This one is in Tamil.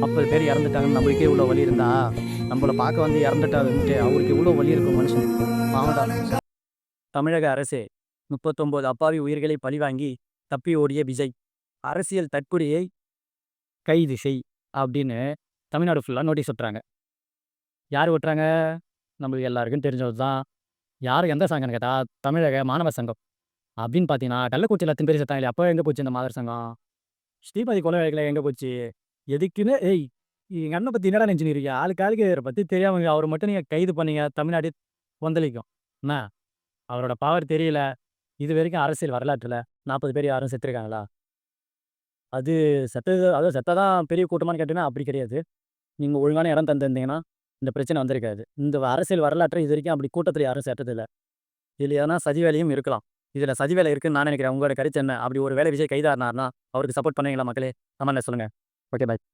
50 பேர் இறந்துட்டாங்கன்னு நம்மளுக்கே இவ்வளோ வலி இருந்தா, நம்மள பார்க்க வந்து இறந்துட்டாருன்ட்டு அவருக்கு எவ்வளோ வலி இருக்கும் மனுஷனுக்கு. பாவம்டா. தமிழக அரசே 39 அப்பாவி உயிர்களை பழிவாங்கி தப்பி ஓடிய விஜய், அரசியல் தற்குறியை கைது செய் அப்படின்னு தமிழ்நாடு ஃபுல்லா நோட்டீஸ் ஒட்டுறாங்க. யார் ஒட்டுறாங்க? நம்மளுக்கு எல்லாருக்கும் தெரிஞ்சது தான். யார் எந்த சங்கம்னு கேட்டா, தமிழக மாணவர் சங்கம். அப்படின்னு பார்த்தீங்கன்னா, கள்ளக்குறிச்சியில அத்தன பேர் செத்தாங்களே, அப்போ எங்க போச்சு இந்த மாதர் சங்கம்? ஸ்ரீபாதி கொலை வழக்குல எங்க போச்சு? எதுக்குன்னு எங்க அண்ணன பத்தி என்னடா நெனச்சுன்னு இருக்கியா? ஆளுக்கு ஆளுக்கு அவர பத்தி தெரியாம அவர மட்டும் நீங்க கைது பண்ணீங்க, தமிழ்நாடே கொந்தளிக்கும். என்ன? அவரோட பவர் தெரியல. இதுவரைக்கும் அரசியல் வரலாற்றுல 40 பேர் யாரும் செத்துருக்காங்களா? அது செத்தது அதாவது செத்தா தான் பெரிய கூட்டமான்னு கேட்டீங்கன்னா, அப்படி கிடையாது. நீங்க ஒழுங்கான இடம் தந்திருந்தீங்கன்னா, இந்த பிரச்சனை வந்திருக்காது. இந்த அரசியல் வரலாற்றுல இதுவரைக்கும் அப்படி கூட்டத்தில யாரும் செத்ததில்ல. இதுல எதனா சதி வேலையும் இருக்கலாம். இதுல சதி வேலை இருக்குன்னு நான் நினைக்கிறேன். உங்களோட கருத்து என்ன? அப்படி ஒரு வேளை விஜய் கைதானார்னா, அவருக்கு சப்போர்ட் பண்ணுவீங்களா மக்களே? கமெண்ட்ல சொல்லுங்க. ஓகே, பாய்.